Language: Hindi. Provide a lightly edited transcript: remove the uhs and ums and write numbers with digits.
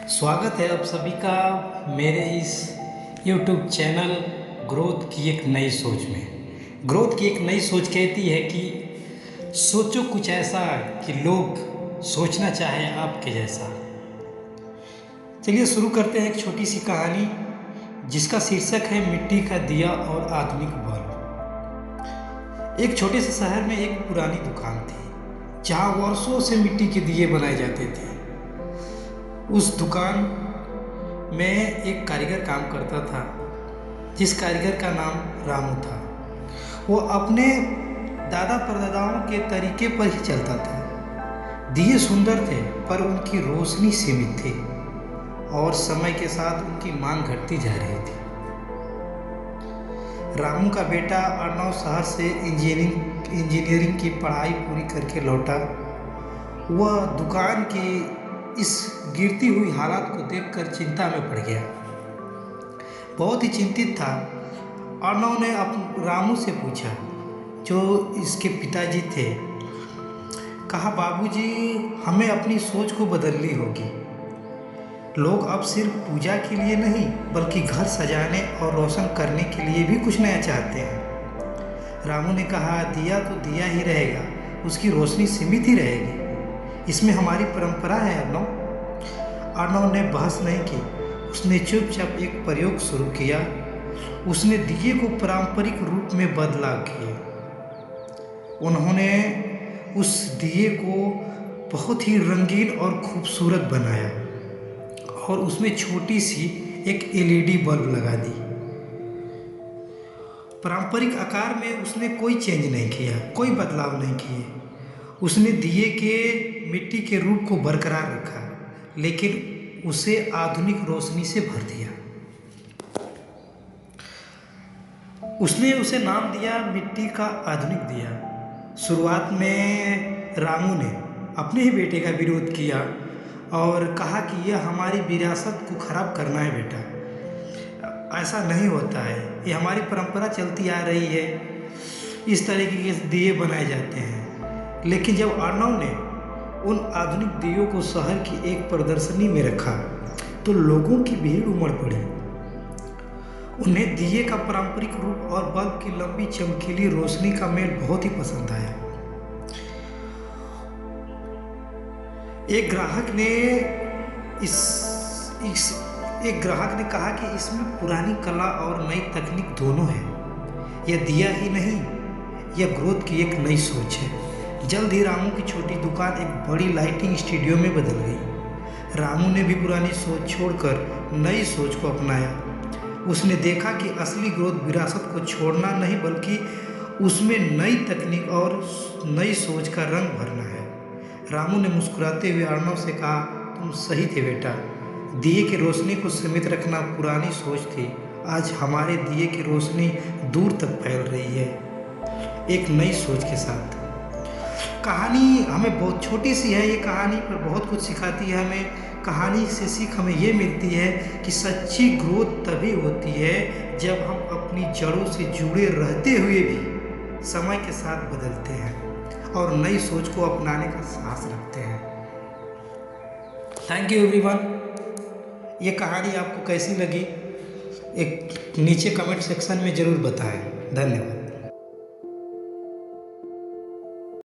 स्वागत है आप सभी का मेरे इस YouTube चैनल ग्रोथ की एक नई सोच में। ग्रोथ की एक नई सोच कहती है कि सोचो कुछ ऐसा कि लोग सोचना चाहें आपके जैसा। चलिए शुरू करते हैं एक छोटी सी कहानी जिसका शीर्षक है मिट्टी का दिया और आधुनिक बल्ब। एक छोटे से शहर में एक पुरानी दुकान थी जहाँ वर्षों से मिट्टी के दिए बनाए जाते थे। उस दुकान में एक कारीगर काम करता था जिस कारीगर का नाम रामू था। वो अपने दादा परदादाओं के तरीके पर ही चलता था। दिए सुंदर थे पर उनकी रोशनी सीमित थी और समय के साथ उनकी मांग घटती जा रही थी। रामू का बेटा अर्नव शहर से इंजीनियरिंग की पढ़ाई पूरी करके लौटा। वह दुकान की इस गिरती हुई हालत को देखकर चिंता में पड़ गया। बहुत ही चिंतित था। अर्नव ने रामू से पूछा, जो इसके पिताजी थे, कहा, बाबूजी, हमें अपनी सोच को बदलनी होगी। लोग अब सिर्फ पूजा के लिए नहीं बल्कि घर सजाने और रोशन करने के लिए भी कुछ नया चाहते हैं। रामू ने कहा, दिया तो दिया ही रहेगा, उसकी रोशनी सीमित ही रहेगी। इसमें हमारी परंपरा है अर्नव। अर्नव ने बहस नहीं की। उसने चुपचाप एक प्रयोग शुरू किया। उसने दिए को पारंपरिक रूप में बदला किया। उन्होंने उस दिए को बहुत ही रंगीन और खूबसूरत बनाया और उसमें छोटी सी एक LED बल्ब लगा दी। पारंपरिक आकार में उसने कोई चेंज नहीं किया, कोई बदलाव नहीं किए। उसने दिए के मिट्टी के रूप को बरकरार रखा लेकिन उसे आधुनिक रोशनी से भर दिया। उसने उसे नाम दिया मिट्टी का आधुनिक दिया। शुरुआत में रामू ने अपने ही बेटे का विरोध किया और कहा कि यह हमारी विरासत को खराब करना है बेटा, ऐसा नहीं होता है, ये हमारी परंपरा चलती आ रही है, इस तरीके के दिए बनाए जाते हैं। लेकिन जब अर्नव ने उन आधुनिक दियों को शहर की एक प्रदर्शनी में रखा तो लोगों की भीड़ उमड़ पड़ी। उन्हें दिए का पारंपरिक रूप और बल्ब की लंबी चमकीली रोशनी का मेल बहुत ही पसंद आया। एक ग्राहक ने कहा कि इसमें पुरानी कला और नई तकनीक दोनों है। यह दिया ही नहीं, यह ग्रोथ की एक नई सोच है। जल्द ही रामू की छोटी दुकान एक बड़ी लाइटिंग स्टूडियो में बदल गई। रामू ने भी पुरानी सोच छोड़कर नई सोच को अपनाया। उसने देखा कि असली ग्रोथ विरासत को छोड़ना नहीं बल्कि उसमें नई तकनीक और नई सोच का रंग भरना है। रामू ने मुस्कुराते हुए अर्नव से कहा, तुम सही थे बेटा, दिए की रोशनी को सीमित रखना पुरानी सोच थी। आज हमारे दिए की रोशनी दूर तक फैल रही है, एक नई सोच के साथ। कहानी हमें बहुत छोटी सी है, ये कहानी पर बहुत कुछ सिखाती है हमें। कहानी से सीख हमें ये मिलती है कि सच्ची ग्रोथ तभी होती है जब हम अपनी जड़ों से जुड़े रहते हुए भी समय के साथ बदलते हैं और नई सोच को अपनाने का साहस रखते हैं। Thank you everyone. ये कहानी आपको कैसी लगी एक नीचे कमेंट सेक्शन में ज़रूर बताएं। धन्यवाद।